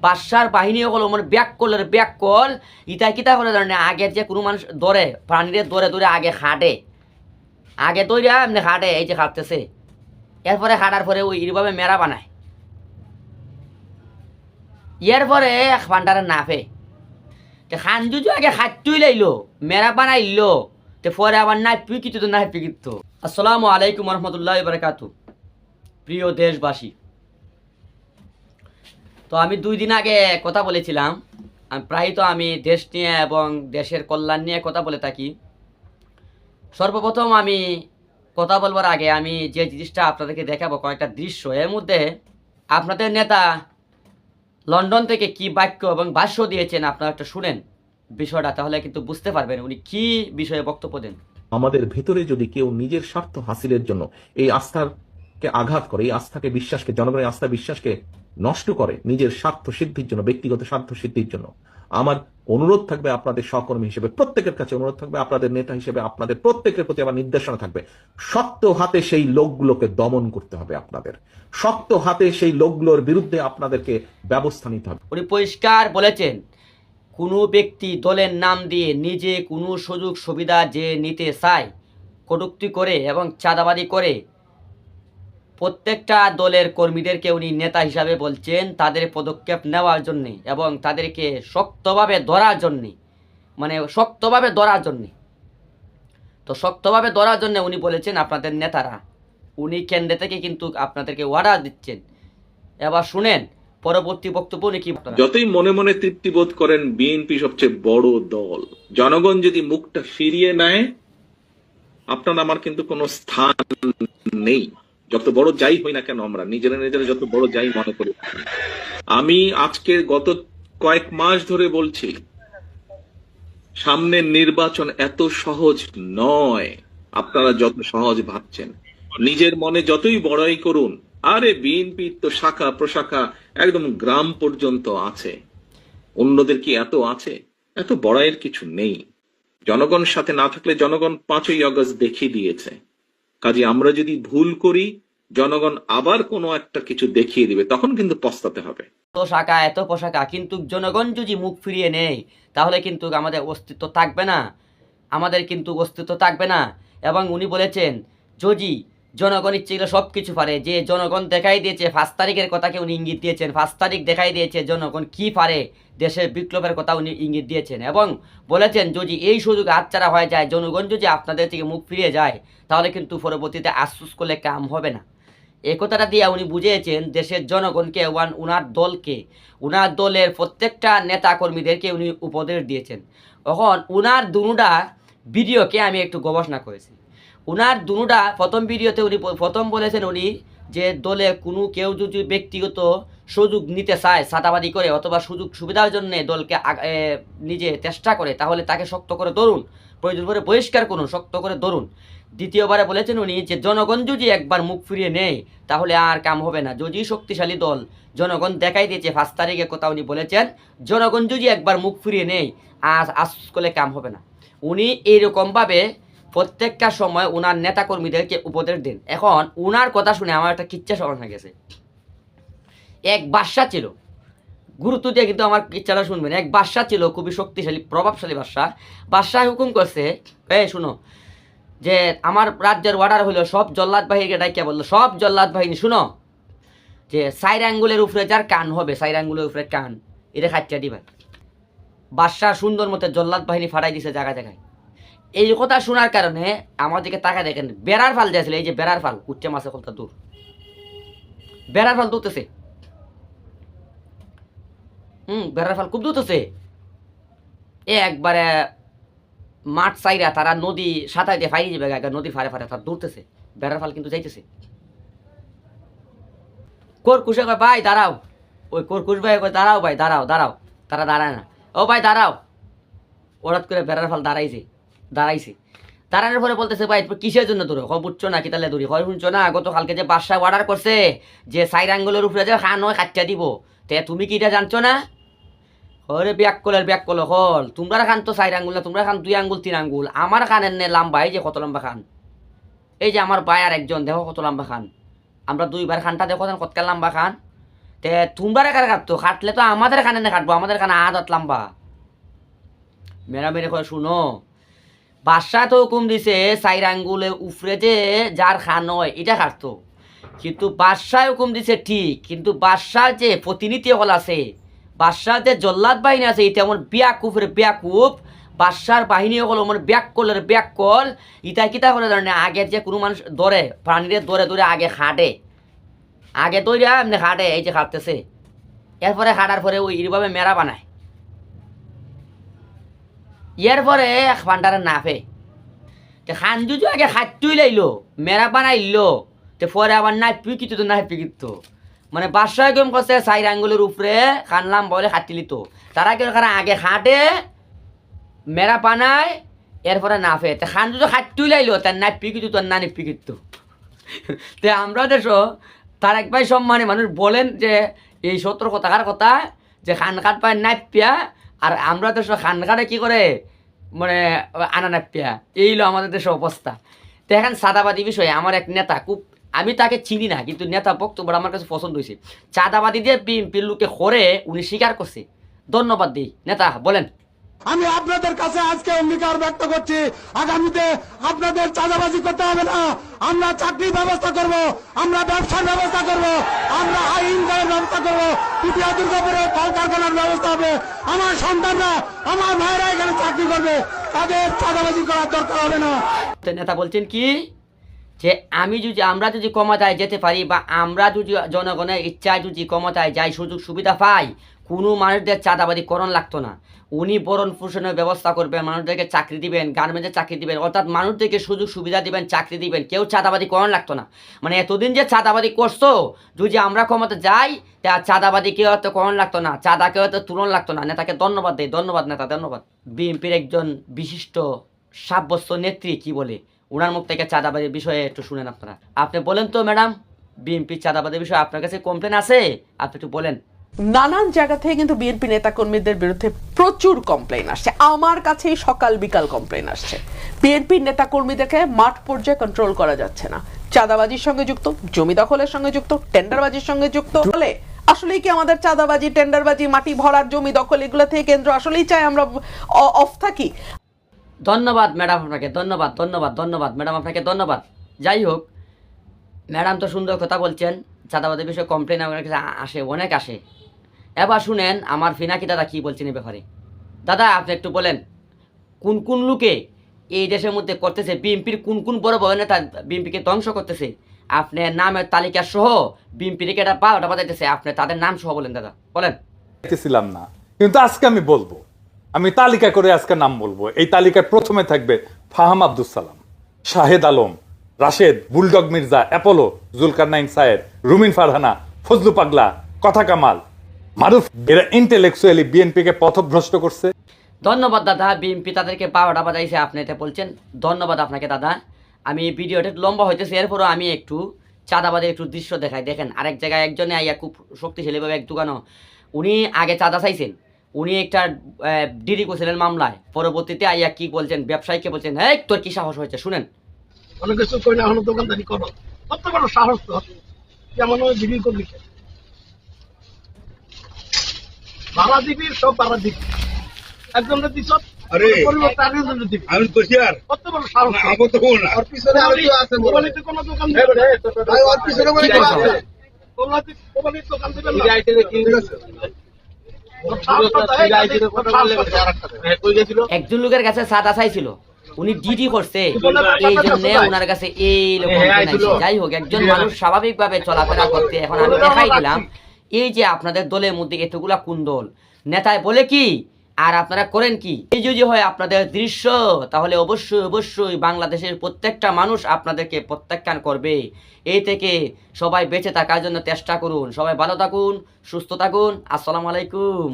বাদশার বাহিনী হলো মানে ব্যাক কল ইটা কিতা করে জানে আগের যে কোনো মানুষ ধরে প্রাণীরে ধরে আগে আগে দৌড়া এমনি খাটে, এই যে খাটতেছে, এরপরে খাটার পরে ওই এইভাবে মেরা বানায়, এরপরে পান্ডারে নাফে খান যদি আগে খাটতুই লাইলো মেরা বানাইলো তে পরে আবার নাই পিকিত তো নাই পিকিত। আসসালামু আলাইকুম রহমতুল্লাহ বারাকাতু। প্রিয় দেশবাসী, তো আমি 2 দিন আগে কথা বলেছিলাম, প্রায় তো আমি দেশ নিয়ে এবং দেশের কল্যাণ নিয়ে কথা বলে থাকি। সর্বপ্রথম আমি কথা বলবার আগে আমি যে জিনিসটা আপনাদেরকে দেখাবো কয়েকটা দৃশ্য, এর মধ্যে আপনাদের নেতা লন্ডন থেকে কি বাক্য এবং ভাষ্য দিয়েছেন আপনারা একটা শুনেন বিষয়টা, তাহলে কিন্তু বুঝতে পারবেন উনি কি বিষয়ে বক্তব্য দেন। আমাদের ভেতরে যদি কেউ নিজের স্বার্থ হাসিলের জন্য এই আস্থাকে আঘাত করে, এই আস্থাকে বিশ্বাসকে, জনগণের আস্থা বিশ্বাসকে নষ্ট করে নিজের স্বার্থ সিদ্ধির জন্য, ব্যক্তিগত স্বার্থ সিদ্ধির জন্য, আমার অনুরোধ থাকবে আপনাদের সহকর্মী হিসেবে প্রত্যেকের কাছে অনুরোধ থাকবে, আপনাদের নেতা হিসেবে আপনাদের প্রত্যেকের প্রতি আমার নির্দেশনা থাকবে, শক্ত হাতে সেই লোকগুলোকে দমন করতে হবে। আপনাদের শক্ত হাতে সেই লোকগুলোর বিরুদ্ধে আপনাদেরকে ব্যবস্থা নিতে হবে। উনি পরিষ্কার বলেছেন কোনো ব্যক্তি দলের নাম দিয়ে নিজে কোনো সুযোগ সুবিধা যে নিতে চায়, কটূক্তি করে এবং চাঁদাবাদি করে, প্রত্যেকটা দলের কর্মীদেরকে উনি নেতা হিসাবে বলছেন তাদের পদক্ষেপ নেওয়ার জন্যে এবং তাদেরকে শক্তভাবে ধরার জন্যে, মানে শক্তভাবে ধরার জন্যে। তো শক্তভাবে ধরার জন্য উনি বলেছেন আপনাদের নেতারা, উনি কেন্দ্র থেকে কিন্তু আপনাদেরকে অর্ডার দিচ্ছেন। এবার শুনেন পরবর্তী বক্তব্য উনি কি। যতই মনে মনে তৃপ্তি বোধ করেন বিএনপি সবচেয়ে বড় দল, জনগণ যদি মুখটা ফিরিয়ে নেয় আপনার আমার কিন্তু কোনো স্থান নেই। যত বড় যাই হই না কেন, আমরা নিজেরা যত বড় যাই মনে করি, আমি আজকে গত কয়েক মাস ধরে বলছি সামনের নির্বাচন এত সহজ নয় আপনারা যত সহজ ভাবছেন। নিজের মনে যতই বড়াই করুন, আরে বিএনপির তো শাখা প্রশাখা একদম গ্রাম পর্যন্ত আছে, অন্যদের কি এত আছে? এত বড়াইয়ের কিছু নেই। জনগণ সাথে না থাকলে জনগণ 5ই আগস্ট দেখিয়ে দিয়েছে। কাজে আমরা যদি ভুল করি জনগণ আবার কোনো একটা কিছু দেখিয়ে দিবে, তখন কিন্তু পস্তাতে হবে। এত শাখা এত পোশাকা, কিন্তু জনগণ যদি মুখ ফিরিয়ে নেয় তাহলে কিন্তু আমাদের অস্তিত্ব থাকবে না, আমাদের কিন্তু অস্তিত্ব থাকবে না। এবং উনি বলেছেন যদি জনগণ ইচ্ছে গেলে সব কিছু পারে, যে জনগণ দেখাই দিয়েছে 5 তারিখের কথাকে উনি ইঙ্গিত দিয়েছেন, 5 তারিখ দেখাই দিয়েছে জনগণ কি পারে, দেশের বিপ্লবের কথা উনি ইঙ্গিত দিয়েছেন এবং বলেছেন যদি এই সুযোগ হাতছাড়া হয়ে যায়, জনগণ যদি আপনাদের থেকে মুখ ফিরিয়ে যায় তাহলে কিন্তু পরবর্তীতে আফসোস করলে কাম হবে না। এই কথাটা দিয়ে উনি বুঝিয়েছেন দেশের জনগণকে, উনার দলকে, উনার দলের প্রত্যেকটা নেতা কর্মীদেরকে উনি উপদেশ দিয়েছেন। এখন উনার দুটা ভিডিওকে আমি একটু গবেষণা করেছি। উনার দুটা প্রথম ভিডিওতে উনি প্রথম বলেছেন উনি যে দলে কোনো কেউ যদি ব্যক্তিগত সুযোগ নিতে চায়, ছাতাবাদি করে অথবা সুযোগ সুবিধার জন্য দলকে নিজে চেষ্টা করে, তাহলে তাকে শক্ত করে ধরুন, প্রয়োজন করে বহিষ্কার করুন, শক্ত করে ধরুন। দ্বিতীয়বারে বলেছেন উনি যে জনগণ যদি একবার মুখ ফিরিয়ে নেয় তাহলে আর কাম হবে না। যদি শক্তিশালী দল, জনগণ দেখাই দিয়েছে 5 তারিখের কথা উনি বলেছেন, জনগণ যদি একবার মুখ ফিরিয়ে নেয় আর আফসোস করলে কাম হবে না। উনি এইরকমভাবে প্রত্যেকটা সময় উনার নেতাকর্মীদেরকে উপদেশ দেন। এখন উনার কথা শুনে আমার একটা কিচ্ছা স্মরণ হয়ে গেছে। এক বাদশা ছিল, গুরুত্ব দিয়ে কিন্তু আমার ইচ্ছাটা শুনবেন। এক বাদশা ছিল, খুবই শক্তিশালী প্রভাবশালী বাদশা। বাদশাহ হুকুম করছে, শুনো, যে আমার রাজ্যের অর্ডার হলো সব জল্লাদ বাহিনীকে ডাইকে বললো, সব জল্লাদ বাহিনী শুনো, যে 4 আঙ্গুলের উপরে যার কান হবে, 4 আঙ্গুলের উপরে কান, এটা খাচ্চা দিবেন। বাদশাহ সুন্দর মতো জল্লাদ বাহিনী ফাটাই দিছে জায়গায় জায়গায়। এই কথা শোনার কারণে আমার দিকে তাকা দেখেন, বেড়ার ফাল দিয়েছিল, এই যে বেড়ার ফাল, উচ্চে মাছে কলতা দূর, বেড়ার ফাল দুতেছে, বেড়ার ফাল খুব দুতেছে। একবারে মাঠ চাইরা তারা নদী সাঁতার দিয়ে ফাইরে যাবে, নদী ফারে ফারে তারা দৌড়তেছে, বেড়ার ফাল কিন্তু যাইতেছে। কোরকুশে কয় ভাই দাঁড়াও, ওই কোরকুশ ভাই কয় দাঁড়াও ভাই, দাঁড়াও দাঁড়াও, তারা দাঁড়ায় না, ও ভাই দাঁড়াও। হঠাৎ করে বেড়ার ফাল দাঁড়াইছে, দাঁড়ানোর পরে বলতেছে ভাই কিসের জন্য দৌড়ো, বুঝছো না কি তাহলে দৌড়ি, হয় শুনছো না গতকালকে যে বাদশাহ অর্ডার করছে যে 4 আঙ্গুলের উপরে যে খান হয় খাচ্চা দিব, তে তুমি কি এটা জানছো না? ওরে ব্যাক কল হল, তোমরা খান তো 4 আঙ্গুল না, তোমরা খান 2 আঙ্গুল 3 আঙ্গুল, আমার খানের নে লম্বা, এই যে কত লম্বা খান, এই যে আমার ভাই আর একজন দেখো কত লম্বা খান, আমরা 2বার খানটা দেখো কতকাল লম্বা খান। তো তে তোমরা কারে কাটতো, খাটলে তো আমাদের খানে না কাটবো, আমাদের খানে আদাত লম্বা। মেরা মেরে করে শুনো, বাদশাহ তো হুকুম দিছে 4 আঙ্গুলে উফরে যে যার খান হয় এটা কাটতো, কিন্তু বাদশাহ হুকুম দিছে ঠিক, কিন্তু বাদশাহ যে প্রতিনিধি হল আছে, বাদশাহ যে জল্লাদ বাহিনী আছে, এটা এমন বিয়াকুফের বিয়াকুফ, বাদশার বাহিনী হল মানে ব্যাককলের ব্যাককল। ইটা কিতা করে জানে, আগের যে কোনো মানুষ ধরে প্রাণীদের ধরে ধরে আগে খাটে, আগে তৈরি এমনি খাটে, এই যে খাটতেছে, এরপরে খাটার পরে ওই এইভাবে মেরা বানায়, এরপরে ভান্ডারে নাফে খান যদি আগে খাটতুই লাইলো মেরা বানাইলো, তো পরে আবার নাই পিকিত তো নাই পিকিত, মানে বাদশাহ কেমন করছে 4 আঙ্গুলের উপরে খানলাম বলে খাটি লিত, তারা কেউ আগে খাটে মেরা বানায় এরপরে নাফে, তো খান যদি খাটতুই লাইলো তার নাই পিকিত তোর না পিকিত। তো আমরা দেশ তার এক ভাই সম্মানে মানুষ বলেন যে এই সতর্ক থাকার কথা, যে খান কাট পায় নাপিয়া, আর আমরা দেশ খান কাটে কি করে মানে আনা নাপিয়া, এই হলো আমাদের দেশের অবস্থা। তো এখন চাঁদাবাদী বিষয়ে আমার এক নেতা, খুব আমি তাকে চিনি না, কিন্তু নেতা বক্তব্য আমার কাছে পছন্দ হয়েছে, চাঁদাবাদী দিয়ে বিএনপির লোকে করে উনি স্বীকার করছে, ধন্যবাদ দিই। নেতা বলেন। আমি আপনাদের কাছে আজকে অঙ্গীকার ব্যক্ত করছি, আগামীতে আপনাদের চাঁদাবাজি করতে হবে না। আমরা চাকরির ব্যবস্থা করব, আমরা ব্যবসার ব্যবস্থা করব, আমরা আইন করার ব্যবস্থা করব, পুটিয়া দুর্গাপুরে কলকারখানার ব্যবস্থা হবে। আমার সন্তানরা, আমার ভাইরা এখানে চাকরি করবে, তাদের চাঁদাবাজি করার দরকার হবে না। তো নেতা বলছেন কি, যে আমরা যদি ক্ষমতায় যেতে পারি, বা আমরা যদি জনগণের ইচ্ছায় যদি ক্ষমতায় যাই, সুযোগ সুবিধা পাই, কোনো মানুষদের চাঁদাবাদি করণ লাগতো না, উনি বরণ পোষণের ব্যবস্থা করবেন, মানুষদেরকে চাকরি দিবেন, গার্মেন্টে চাকরি দিবেন, অর্থাৎ মানুষদেরকে সুযোগ সুবিধা দিবেন, চাকরি দিবেন, কেউ চাঁদাবাদি করণ লাগতো না। মানে এতদিন যে চাঁদাবাদি করছো, যদি আমরা ক্ষমতা যাই তা চাঁদাবাদি কেউ হয়তো করণ লাগতো না, চাঁদা কেউ হয়তো তুলন লাগতো না। নেতাকে ধন্যবাদ দেয়, ধন্যবাদ নেতা, ধন্যবাদ। বিএনপির একজন বিশিষ্ট সাব্যস্ত নেত্রী কি বলে, ওনার মুখ থেকে চাঁদাবাদের বিষয়ে একটু শুনেন আপনারা। আপনি বলেন তো ম্যাডাম, বিএনপির চাঁদাবাদের বিষয়ে আপনার কাছে কমপ্লেন আছে, আপনি একটু বলেন। নানান জায়গা থেকে কিন্তু বিএনপি নেতাকর্মীদের বিরুদ্ধে প্রচুর কমপ্লেন আসছে, আমার কাছেই সকাল বিকাল কমপ্লেন আসছে। বিএনপির নেতাকর্মীদেরকে মাঠ পর্যায়ে কন্ট্রোল করা যাচ্ছে না, চাঁদাবাজির সঙ্গে যুক্ত, জমি দখলের সঙ্গে যুক্ত, টেন্ডারবাজির সঙ্গে যুক্ত। বলে আসলেই কি আমাদের চাঁদাবাজি, টেন্ডারবাজি, মাটি ভরার, জমি দখল, এগুলো থেকে কেন্দ্র আসলেই চাই আমরা অফ থাকি? ধন্যবাদ ম্যাডাম আপনাকে, ধন্যবাদ ধন্যবাদ ধন্যবাদ ম্যাডাম আপনাকে, ধন্যবাদ। যাই হোক, ম্যাডাম তো সুন্দর কথা বলছেন, চাঁদাবাদের বিষয়ে কমপ্লেন আমার কাছে আসে, অনেক আসে। এবার শুনেন আমার ফিনাকি দাদা কি বলছেন এই ব্যাপারে। দাদা আপনি একটু বলেন, কোন কোন লোকে এই দেশের মধ্যে করতেছে, বিএনপির কোন কোন বড় বড় নেতা বিএনপিকে ধ্বংস করতেছে, আপনার নামের তালিকা সহ বিএনপির এটা 12টা বাজাইতেছে, আপনি তাদের নাম সহ বলেন দাদা, বলেন। ছিলাম না, কিন্তু আজকে আমি বলবো, আমি তালিকা করে আজকে নাম বলবো। এই তালিকায় প্রথমে থাকবে ফাহাম আব্দুল সালাম, শাহেদ আলম, রাশেদ, বুলডগ মির্জা, অ্যাপোলো, জুলকারনাইন সায়েদ, রুমিন ফারহানা, ফজলু পাগলা, কথা কামাল, মারুফ। এরা ইন্টেলেকচুয়ালি বিএনপি কে পথভ্রষ্ট করছে। ধন্যবাদ দাদা, বিএনপি তাদেরকে 12টা বাজাইছে, আপনি এটা বলছেন, ধন্যবাদ আপনাকে দাদা। আমি ভিডিওটা লম্বা হইতেছে, এরপরও আমি একটু চাঁদাবাদের একটু দৃশ্য দেখাই। দেখেন আরেক জায়গায় একজনে আইয়া খুব শক্তিশালীভাবে এক দোকানও, উনি আগে চাঁদা চাইছেন, উনি একটা ডিডি করছিলেন মামলায়, পরবর্তীতে আইয়া কি বলছেন, ব্যবসায়ীকে বলছেন, এই তোর কি সাহস হয়েছে, শুনেন। অনেক কিছু করে না, এখনো দোকানদারি করো, কত বড় সাহস তো, যেমন ওই বিক্রি করবি, ভাড়া দিবি, সব ভাড়া দিবি, একজন দিস, পরিবর্তে আরেকজন দিবি, আমি বসিয়ার কত বড় সাহস। আমার তো কোন আর পিছনে আর কি আছে, মোবাইলে কোন দোকান নেই, ভাই আর পিছনে বলে কি আছে, মোবাইলে দোকান দিবেন না, আইটিতে কি আছে, একজন লোকের কাছে চাঁদা চাইছিল, উনি ডিডি করছে, এই জন্য ওনার কাছে এই রকম। যাই হোক, একজন মানুষ স্বাভাবিকভাবে চলাফেরা করতে, এখন আমি দেখাই দিলাম এই যে আপনাদের দলের মধ্যে এতগুলা কুন্দল, নেতায় বলে কি আর আপনারা করেন কি। এই যদি হয় আপনাদের দৃশ্য, তাহলে অবশ্যই অবশ্যই বাংলাদেশের প্রত্যেকটা মানুষ আপনাদেরকে প্রত্যাখ্যান করবে। এই থেকে সবাই বেঁচে থাকার জন্য চেষ্টা করুন, সবাই ভালো থাকুন, সুস্থ থাকুন। আসসালামু আলাইকুম।